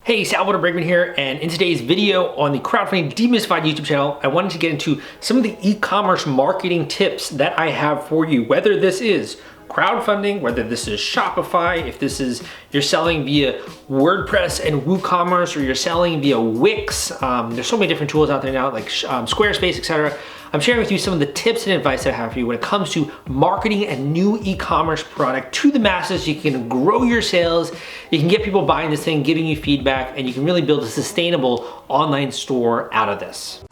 Hey, Salvador Briggman here, and in today's video on the Crowdfunding Demystified YouTube channel, I wanted to get into some of the e-commerce marketing tips that I have for you, whether this is crowdfunding, whether this is Shopify, if this is you're selling via WordPress and WooCommerce, or you're selling via Wix. There's so many different tools out there now, like Squarespace, etc. I'm sharing with you some of the tips and advice I have for you when it comes to marketing a new e-commerce product to the masses. You can grow your sales, you can get people buying this thing, giving you feedback, and you can really build a sustainable online store out of this.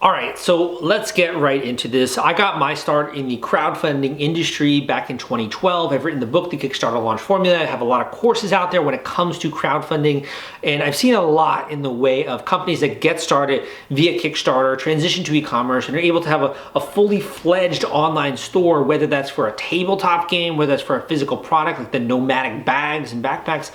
All right, so let's get right into this. I got my start in the crowdfunding industry back in 2012. I've written the book, The Kickstarter Launch Formula. I have a lot of courses out there when it comes to crowdfunding, and I've seen a lot in the way of companies that get started via Kickstarter, transition to e-commerce, and are able to have a fully fledged online store, whether that's for a tabletop game, whether that's for a physical product like the nomadic bags and backpacks.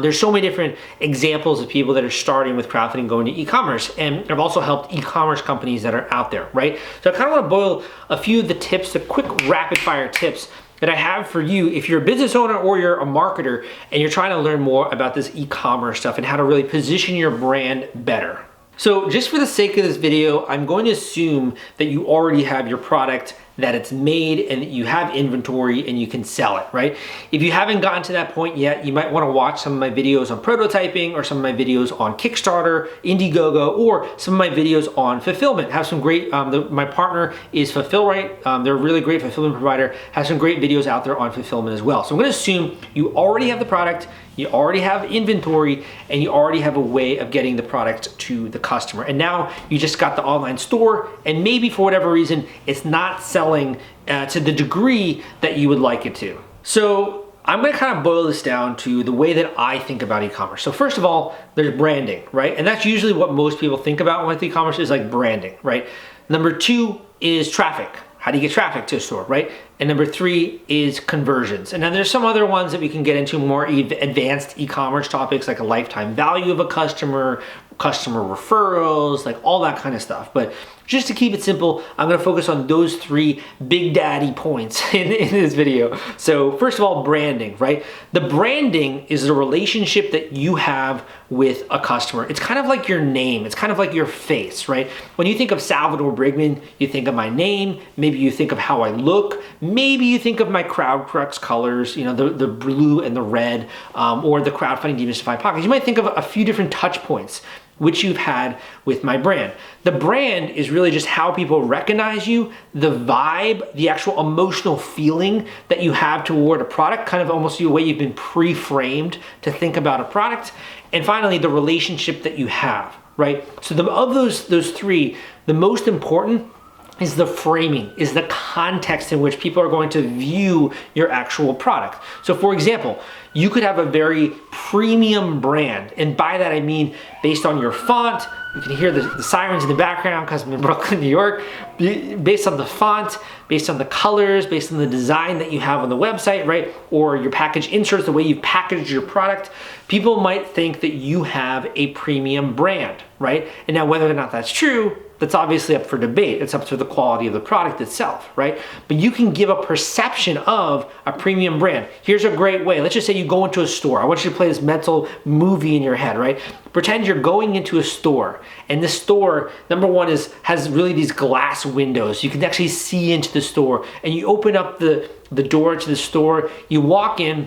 There's so many different examples of people that are starting with crowdfunding going to e-commerce, and I've also helped e-commerce companies that are out there, right? So I kind of want to boil a few of the tips, the quick rapid fire tips that I have for you if you're a business owner or you're a marketer and you're trying to learn more about this e-commerce stuff and how to really position your brand better. So just for the sake of this video, I'm going to assume that you already have your product, that it's made, and that you have inventory and you can sell it, right? If you haven't gotten to that point yet, you might want to watch some of my videos on prototyping, or some of my videos on Kickstarter, Indiegogo, or some of my videos on fulfillment. Have some great, my partner is Fulfillrite. They're a really great fulfillment provider, has some great videos out there on fulfillment as well. So I'm going to assume you already have the product, you already have inventory, and you already have a way of getting the product to the customer. And now you just got the online store, and maybe for whatever reason, it's not selling to the degree that you would like it to. So I'm gonna kind of boil this down to the way that I think about e-commerce. So first of all, there's branding, right? And that's usually what most people think about with e-commerce, is like branding, right? Number two is traffic. How do you get traffic to a store, right? And number three is conversions. And then there's some other ones that we can get into, more advanced e-commerce topics, like a lifetime value of a customer referrals, like all that kind of stuff. But just to keep it simple, I'm gonna focus on those three big daddy points in this video. So first of all, branding, right? The branding is the relationship that you have with a customer. It's kind of like your name. It's kind of like your face, right? When you think of Salvador Briggman, you think of my name. Maybe you think of how I look. Maybe you think of my CrowdCrux colors, you know, the blue and the red, or the Crowdfunding Demystified podcast. You might think of a few different touch points which you've had with my brand. The brand is really just how people recognize you, the vibe, the actual emotional feeling that you have toward a product, kind of almost the way you've been pre-framed to think about a product. And finally, the relationship that you have, right? So of those three, the most important is the framing, is the context in which people are going to view your actual product. So for example, you could have a very premium brand, and by that I mean based on your font. You can hear the sirens in the background because I'm in Brooklyn, New York. Based on the font, based on the colors, based on the design that you have on the website, right? Or your package inserts, the way you've packaged your product, people might think that you have a premium brand, right? And now whether or not that's true, that's obviously up for debate. It's up to the quality of the product itself, right? But you can give a perception of a premium brand. Here's a great way. Let's just say you go into a store. I want you to play this mental movie in your head, right? Pretend you're going into a store, and the store, number one, has really these glass windows. You can actually see into the store, and you open up the door to the store, you walk in,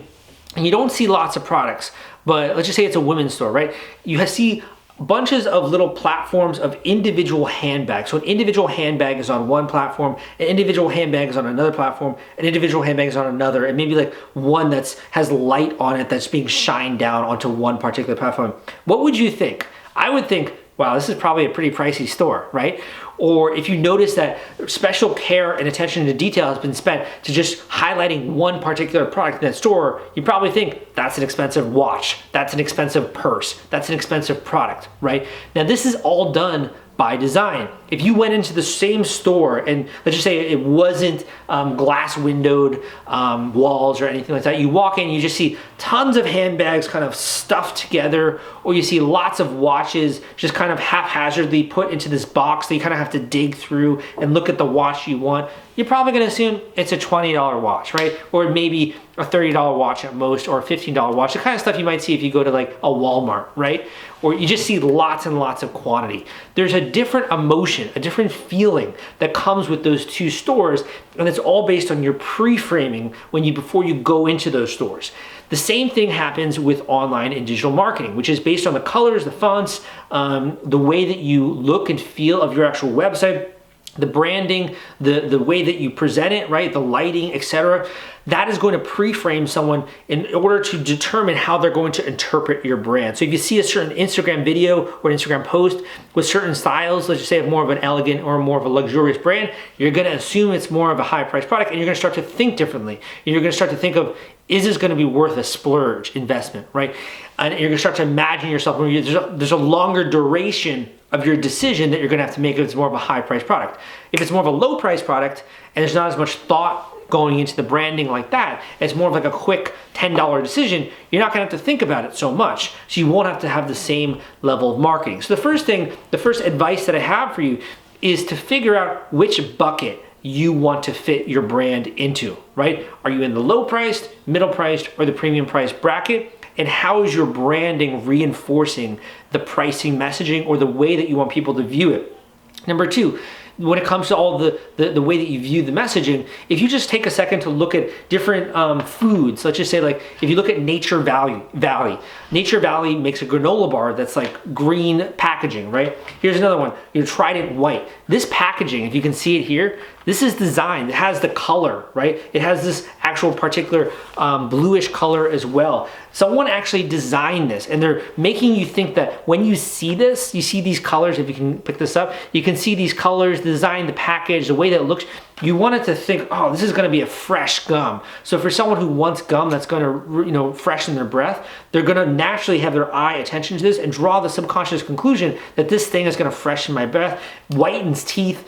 and you don't see lots of products, but let's just say it's a women's store, right? You see bunches of little platforms of individual handbags. So an individual handbag is on one platform, an individual handbag is on another platform, an individual handbag is on another, and maybe like one has light on it that's being shined down onto one particular platform. What would you think? I would think, wow, this is probably a pretty pricey store, right? Or if you notice that special care and attention to detail has been spent to just highlighting one particular product in that store, you probably think that's an expensive watch, that's an expensive purse, that's an expensive product, right? Now this is all done by design. if you went into the same store and let's just say it wasn't glass windowed walls or anything like that, you walk in, you just see tons of handbags kind of stuffed together, or you see lots of watches just kind of haphazardly put into this box that you kind of have to dig through and look at the watch you want, you're probably going to assume it's a $20 watch, right? Or maybe a $30 watch at most, or a $15 watch, the kind of stuff you might see if you go to like a Walmart, right? Or you just see lots and lots of quantity. There's a different emotion, a different feeling that comes with those two stores, and it's all based on your pre-framing before you go into those stores. The same thing happens with online and digital marketing, which is based on the colors, the fonts, the way that you look and feel of your actual website, the branding, the way that you present it, right? The lighting, etc. That is going to pre-frame someone in order to determine how they're going to interpret your brand. So if you see a certain Instagram video or an Instagram post with certain styles, let's just say more of an elegant or more of a luxurious brand, you're gonna assume it's more of a high price product, and you're gonna start to think differently. And you're gonna start to think of, is this gonna be worth a splurge investment, right? And you're gonna start to imagine yourself, there's a longer duration of your decision that you're gonna have to make if it's more of a high price product. If it's more of a low price product and there's not as much thought going into the branding like that, it's more of like a quick $10 decision, you're not gonna have to think about it so much. So you won't have to have the same level of marketing. So the first advice that I have for you is to figure out which bucket you want to fit your brand into, right? Are you in the low priced, middle priced, or the premium price bracket? And how is your branding reinforcing the pricing messaging or the way that you want people to view it? Number two, when it comes to all the way that you view the messaging, if you just take a second to look at different foods, let's just say like if you look at Nature Valley, Nature Valley makes a granola bar that's like green packaging, right? Here's another one, Trident White. This packaging, if you can see it here, this is designed, it has the color, right? It has this actual particular bluish color as well. Someone actually designed this, and they're making you think that when you see this, you see these colors, if you can pick this up, you can see these colors, the design, the package, the way that it looks, you want it to think, oh, this is gonna be a fresh gum. So for someone who wants gum that's gonna freshen their breath, they're gonna naturally have their eye attention to this and draw the subconscious conclusion that this thing is gonna freshen my breath, whitens teeth,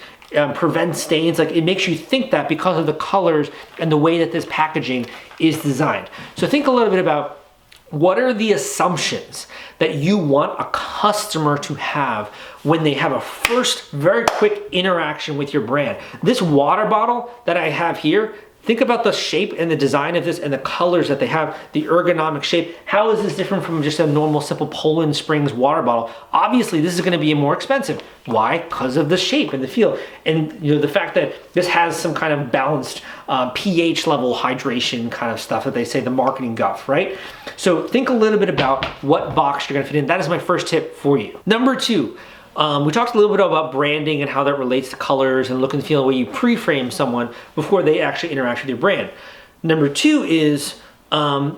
prevents stains. Like, it makes you think that because of the colors and the way that this packaging is designed. So think a little bit about what are the assumptions that you want a customer to have when they have a first very quick interaction with your brand. This water bottle that I have here, think about the shape and the design of this and the colors that they have, the ergonomic shape. How is this different from just a normal simple Poland Springs water bottle? Obviously, this is gonna be more expensive. Why? Because of the shape and the feel. And the fact that this has some kind of balanced pH level hydration kind of stuff that they say, the marketing guff, right? So think a little bit about what box you're gonna fit in. That is my first tip for you. Number two, we talked a little bit about branding and how that relates to colors and look and feel, the way you pre-frame someone before they actually interact with your brand. Number two is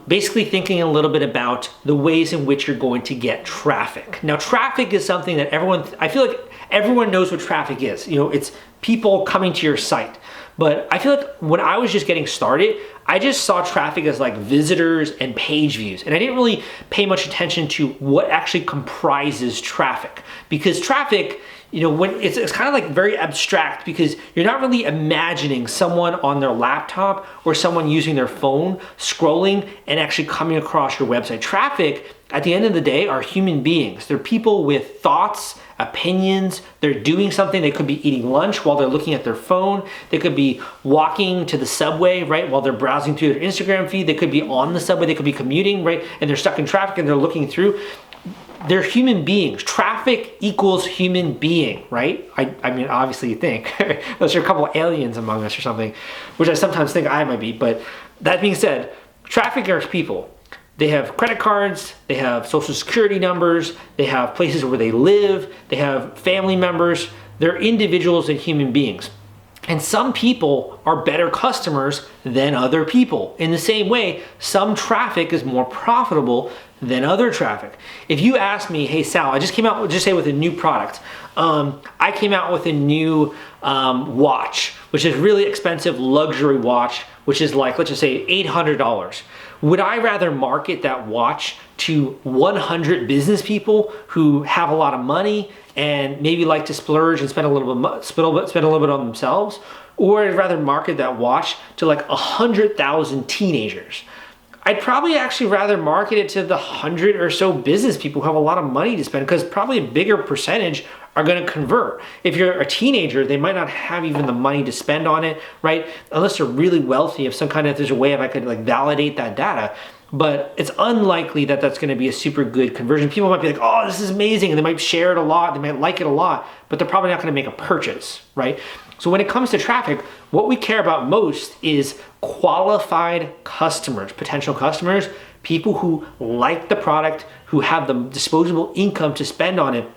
basically thinking a little bit about the ways in which you're going to get traffic. Now, traffic is something that I feel like everyone knows what traffic is. It's people coming to your site. But I feel like when I was just getting started, I just saw traffic as like visitors and page views. And I didn't really pay much attention to what actually comprises traffic. Because traffic, when it's kind of like very abstract, because you're not really imagining someone on their laptop or someone using their phone scrolling and actually coming across your website. Traffic, at the end of the day, are human beings. They're people with thoughts, opinions. They're doing something. They could be eating lunch while they're looking at their phone. They could be walking to the subway, right, while they're browsing through their Instagram feed. They could be on the subway. They could be commuting, right, and they're stuck in traffic and they're looking through. They're human beings. Traffic equals human being, right? I mean, obviously you think, unless you're a couple of aliens among us or something, which I sometimes think I might be. But that being said, traffic are people. They have credit cards, they have social security numbers, they have places where they live, they have family members. They're individuals and human beings. And some people are better customers than other people. In the same way, some traffic is more profitable than other traffic. If you ask me, hey Sal, I just came out, just say with a new product. I came out with a new watch, which is really expensive luxury watch, which is like, let's just say $800. Would I rather market that watch to 100 business people who have a lot of money and maybe like to splurge and spend a little bit on themselves, or I'd rather market that watch to like 100,000 teenagers. I'd probably actually rather market it to the 100 or so business people who have a lot of money to spend, because probably a bigger percentage are going to convert. If you're a teenager, they might not have even the money to spend on it, right? Unless they're really wealthy, if there's a way if I could like validate that data. But it's unlikely that that's going to be a super good conversion. People might be like, oh, this is amazing. And they might share it a lot. They might like it a lot, but they're probably not going to make a purchase, right? So when it comes to traffic, what we care about most is qualified customers, potential customers, people who like the product, who have the disposable income to spend on it,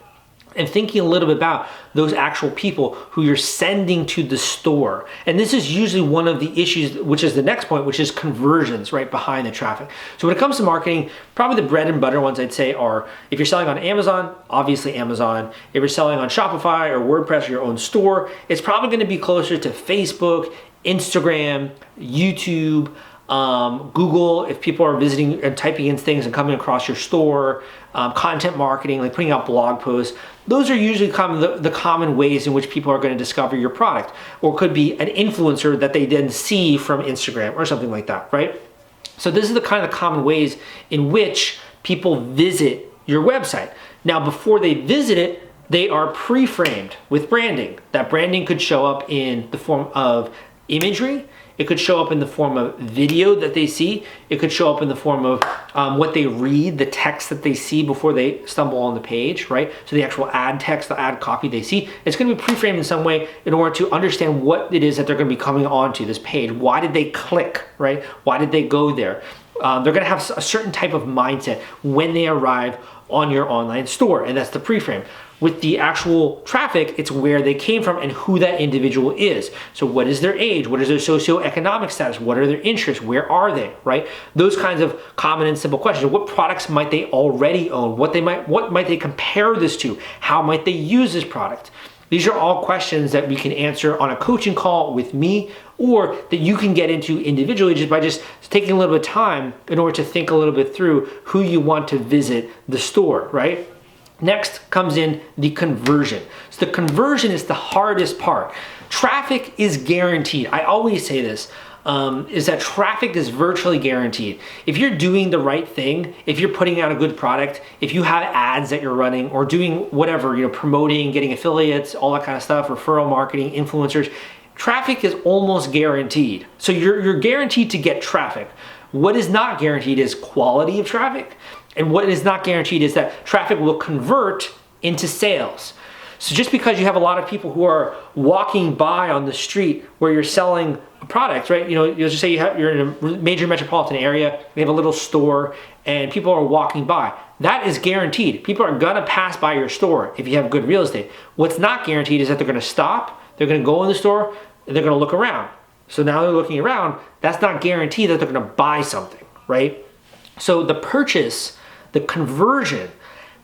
and thinking a little bit about those actual people who you're sending to the store. And this is usually one of the issues, which is the next point, which is conversions right behind the traffic. So when it comes to marketing, probably the bread and butter ones I'd say are, if you're selling on Amazon, obviously Amazon. If you're selling on Shopify or WordPress or your own store, it's probably gonna be closer to Facebook, Instagram, YouTube, Google, if people are visiting and typing in things and coming across your store, content marketing, like putting out blog posts. Those are usually the common ways in which people are going to discover your product, or could be an influencer that they then see from Instagram or something like that, right? So this is the kind of common ways in which people visit your website. Now, before they visit it, they are pre-framed with branding. That branding could show up in the form of imagery. It could show up in the form of video that they see. It could show up in the form of what they read, the text that they see before they stumble on the page, right? So the actual ad text, the ad copy they see, it's going to be pre-framed in some way in order to understand what it is that they're going to be coming onto this page. Why did they click, right? Why did they go there? They're going to have a certain type of mindset when they arrive on your online store, and that's the pre-frame. With the actual traffic, it's where they came from and who that individual is. So what is their age? What is their socioeconomic status? What are their interests? Where are they, right? Those kinds of common and simple questions. What products might they already own? What might they compare this to? How might they use this product? These are all questions that we can answer on a coaching call with me, or that you can get into individually just by taking a little bit of time in order to think a little bit through who you want to visit the store, right? Next comes in the conversion. So the conversion is the hardest part. Traffic is guaranteed. I always say this, is that traffic is virtually guaranteed. If you're doing the right thing, if you're putting out a good product, if you have ads that you're running or doing whatever, promoting, getting affiliates, all that kind of stuff, referral marketing, influencers, traffic is almost guaranteed. So you're guaranteed to get traffic. What is not guaranteed is quality of traffic. And what is not guaranteed is that traffic will convert into sales. So just because you have a lot of people who are walking by on the street where you're selling a product, right? You'll just say you're in a major metropolitan area, you have a little store, and people are walking by. That is guaranteed. People are gonna pass by your store if you have good real estate. What's not guaranteed is that they're gonna stop, they're gonna go in the store, and they're gonna look around. So now they're looking around, that's not guaranteed that they're gonna buy something, right? So the purchase, the conversion,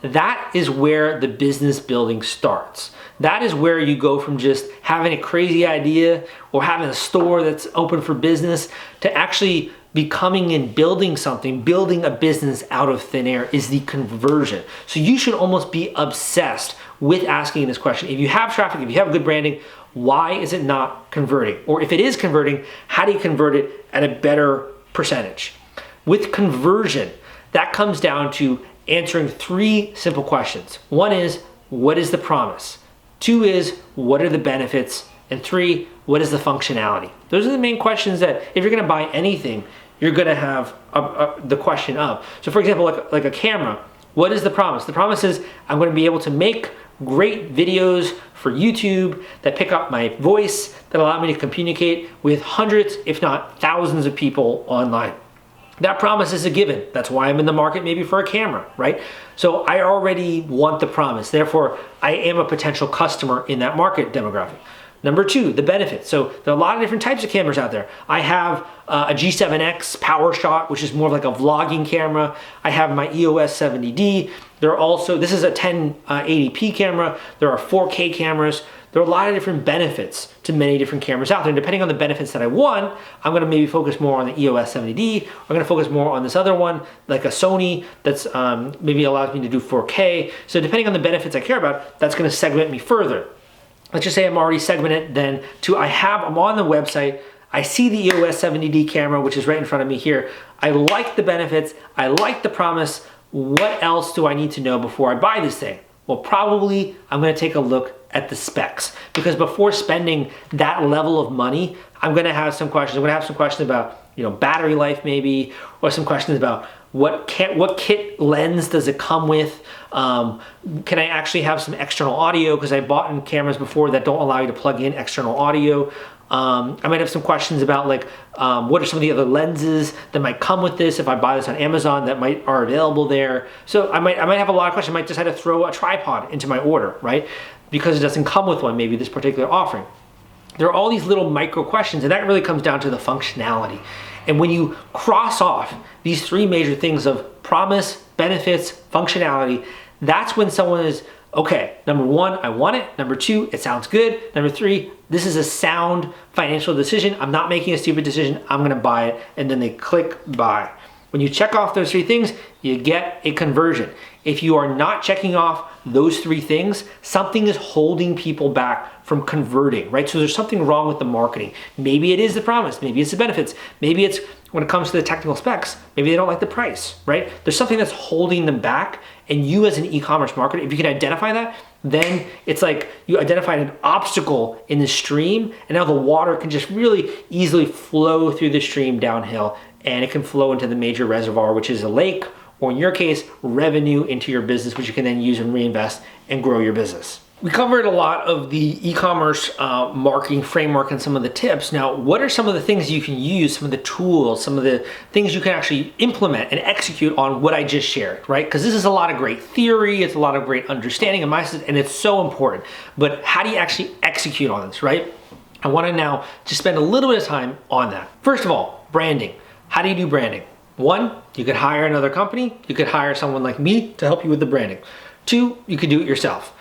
that is where the business building starts. That is where you go from just having a crazy idea or having a store that's open for business to actually becoming and building something, building a business out of thin air is the conversion. So you should almost be obsessed with asking this question. If you have traffic, if you have good branding, why is it not converting? Or if it is converting, how do you convert it at a better percentage? With conversion, that comes down to answering three simple questions. One is, what is the promise? Two is, what are the benefits? And three, what is the functionality? Those are the main questions that if you're gonna buy anything, you're gonna have the question of. So for example, like a camera, what is the promise? The promise is I'm gonna be able to make great videos for YouTube that pick up my voice, that allow me to communicate with hundreds, if not thousands of people online. That promise is a given. That's why I'm in the market maybe for a camera, right? So I already want the promise. Therefore, I am a potential customer in that market demographic. Number two, the benefits. So there are a lot of different types of cameras out there. I have a G7X PowerShot, which is more like a vlogging camera. I have my EOS 70D. There are also, this is a 1080p camera. There are 4K cameras. there are a lot of different benefits to many different cameras out there. And depending on the benefits that I want, I'm gonna maybe focus more on the EOS 70D, or I'm gonna focus more on this other one, like a Sony that's maybe allows me to do 4K. So depending on the benefits I care about, that's gonna segment me further. Let's just say I'm already segmented then to I'm on the website, I see the EOS 70D camera, which is right in front of me here. I like the benefits, I like the promise. What else do I need to know before I buy this thing? Well, probably I'm gonna take a look at the specs, because before spending that level of money, I'm gonna have some questions. I'm gonna have some questions about, battery life maybe, or some questions about what kit lens does it come with? Can I actually have some external audio? Because I bought in cameras before that don't allow you to plug in external audio. I might have some questions about what are some of the other lenses that might come with this if I buy this on Amazon that are available there. So I might have a lot of questions. I might just have to throw a tripod into my order, right? Because it doesn't come with one, maybe this particular offering. There are all these little micro questions, and that really comes down to the functionality. And when you cross off these three major things of promise, benefits, functionality, that's when someone is, okay, number one, I want it. Number two, it sounds good. Number three, this is a sound financial decision. I'm not making a stupid decision. I'm gonna buy it. And then they click buy. When you check off those three things, you get a conversion. If you are not checking off those three things, something is holding people back from converting, right? So there's something wrong with the marketing. Maybe it is the promise, maybe it's the benefits, maybe it's when it comes to the technical specs, maybe they don't like the price, right? There's something that's holding them back, and you as an e-commerce marketer, if you can identify that, then it's like you identified an obstacle in the stream, and now the water can just really easily flow through the stream downhill, and it can flow into the major reservoir, which is a lake, or in your case, revenue into your business, which you can then use and reinvest and grow your business. We covered a lot of the e-commerce marketing framework and some of the tips. Now, what are some of the things you can use, some of the tools, some of the things you can actually implement and execute on what I just shared, right? Because this is a lot of great theory, it's a lot of great understanding of my system, and it's so important. But how do you actually execute on this, right? I want to now just spend a little bit of time on that. First of all, branding. How do you do branding? One, you could hire another company. You could hire someone like me to help you with the branding. Two, you could do it yourself.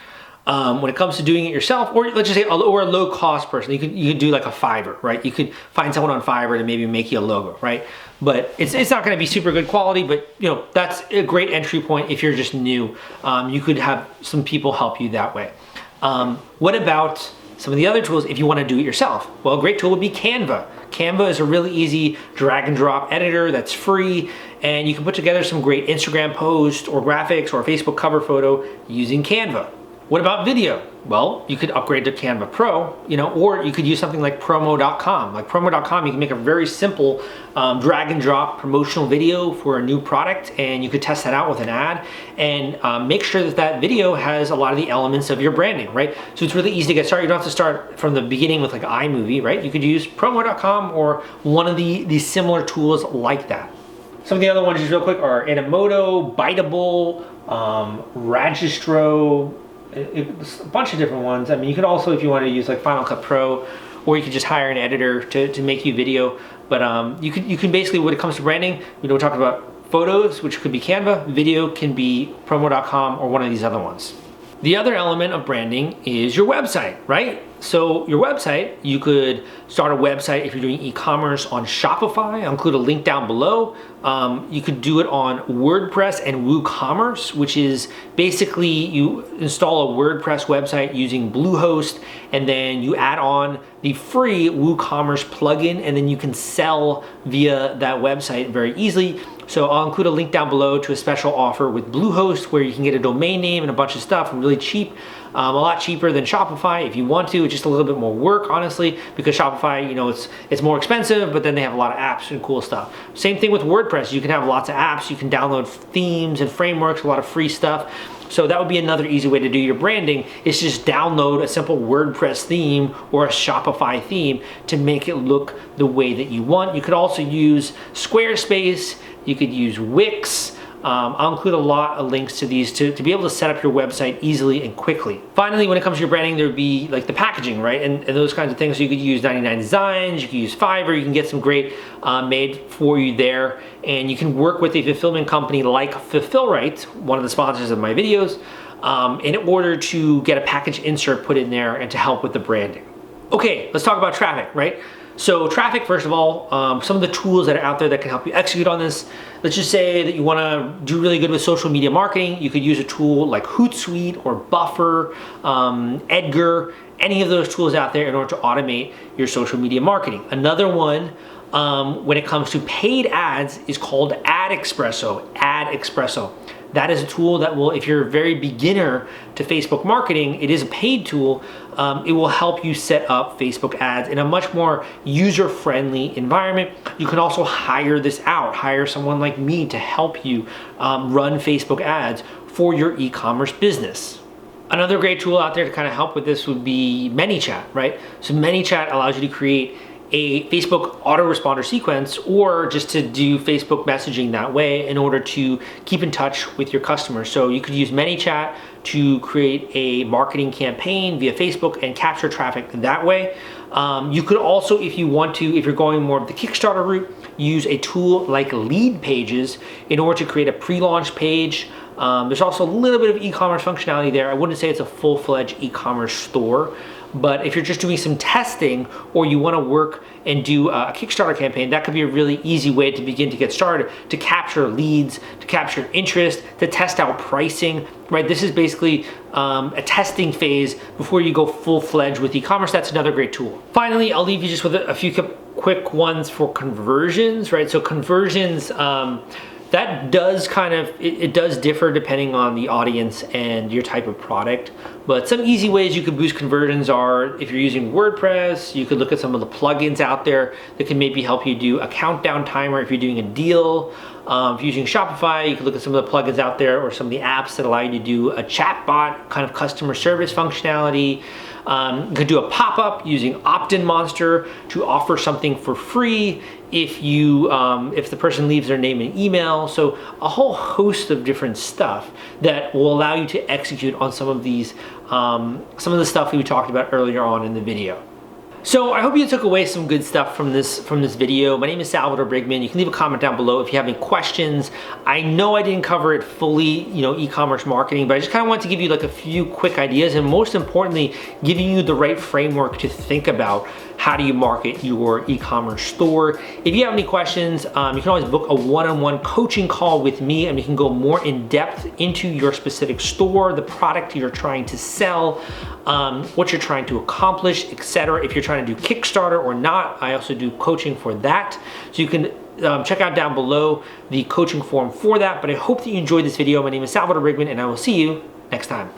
When it comes to doing it yourself, or let's just say, or a low cost person, you could do like a Fiverr, right? You could find someone on Fiverr to maybe make you a logo, right? But it's not going to be super good quality, but that's a great entry point if you're just new. You could have some people help you that way. What about some of the other tools if you want to do it yourself? Well, a great tool would be Canva. Canva is a really easy drag and drop editor that's free, and you can put together some great Instagram posts or graphics or a Facebook cover photo using Canva. What about video? Well, you could upgrade to Canva Pro, or you could use something like promo.com. Like promo.com, you can make a very simple drag and drop promotional video for a new product, and you could test that out with an ad and make sure that that video has a lot of the elements of your branding, right? So it's really easy to get started. You don't have to start from the beginning with like iMovie, right? You could use promo.com or one of these similar tools like that. Some of the other ones just real quick are Animoto, Biteable, Registro, a bunch of different ones. I mean, you could also, if you want to use like Final Cut Pro, or you could just hire an editor to make you video. But you can basically, when it comes to branding, we talk about photos, which could be Canva, video can be promo.com or one of these other ones. The other element of branding is your website, right? So your website, you could start a website if you're doing e-commerce on Shopify. I'll include a link down below. You could do it on WordPress and WooCommerce, which is basically you install a WordPress website using Bluehost, and then you add on the free WooCommerce plugin, and then you can sell via that website very easily. So I'll include a link down below to a special offer with Bluehost where you can get a domain name and a bunch of stuff really cheap. A lot cheaper than Shopify if you want to. It's just a little bit more work, honestly, because Shopify, it's more expensive, but then they have a lot of apps and cool stuff. Same thing with WordPress. You can have lots of apps. You can download themes and frameworks, a lot of free stuff. So that would be another easy way to do your branding, is just download a simple WordPress theme or a Shopify theme to make it look the way that you want. You could also use Squarespace. You could use Wix. I'll include a lot of links to these to be able to set up your website easily and quickly. Finally, when it comes to your branding, there would be like the packaging, right? And those kinds of things. So you could use 99 Designs, you could use Fiverr, you can get some great made for you there. And you can work with a fulfillment company like Fulfillrite, one of the sponsors of my videos. in order to get a package insert put in there and to help with the branding. Okay, let's talk about traffic, right? So traffic, first of all, some of the tools that are out there that can help you execute on this. Let's just say that you want to do really good with social media marketing. You could use a tool like Hootsuite or Buffer, Edgar, any of those tools out there in order to automate your social media marketing. Another one, when it comes to paid ads, is called AdExpresso. That is a tool that will, if you're a very beginner to Facebook marketing, it is a paid tool. It will help you set up Facebook ads in a much more user-friendly environment. You can also hire this out, hire someone like me to help you run Facebook ads for your e-commerce business. Another great tool out there to kind of help with this would be ManyChat, right? So ManyChat allows you to create a Facebook autoresponder sequence or just to do Facebook messaging that way in order to keep in touch with your customers. So you could use ManyChat to create a marketing campaign via Facebook and capture traffic that way. You could also, if you want to, if you're going more of the Kickstarter route, use a tool like Lead Pages in order to create a pre-launch page. There's also a little bit of e-commerce functionality there. I wouldn't say it's a full-fledged e-commerce store, but if you're just doing some testing or you want to work and do a Kickstarter campaign, that could be a really easy way to begin to get started, to capture leads, to capture interest, to test out pricing, right? This is basically a testing phase before you go full-fledged with e-commerce. That's another great tool. Finally, I'll leave you just with a few quick ones for conversions, right? So conversions, that does kind of, it does differ depending on the audience and your type of product. But some easy ways you could boost conversions are, if you're using WordPress, you could look at some of the plugins out there that can maybe help you do a countdown timer if you're doing a deal. If you're using Shopify, you can look at some of the plugins out there or some of the apps that allow you to do a chatbot kind of customer service functionality. You could do a pop-up using Opt-in Monster to offer something for free if the person leaves their name and email. So a whole host of different stuff that will allow you to execute on some of these, some of the stuff we talked about earlier on in the video. So I hope you took away some good stuff from this video. My name is Salvador Briggman. You can leave a comment down below if you have any questions. I know I didn't cover it fully, e-commerce marketing, but I just kind of want to give you like a few quick ideas and most importantly, giving you the right framework to think about how do you market your e-commerce store. If you have any questions, you can always book a one-on-one coaching call with me and we can go more in depth into your specific store, the product you're trying to sell, what you're trying to accomplish, etc. If you're trying to do Kickstarter or not, I also do coaching for that. So you can check out down below the coaching form for that. But I hope that you enjoyed this video. My name is Salvador Briggman and I will see you next time.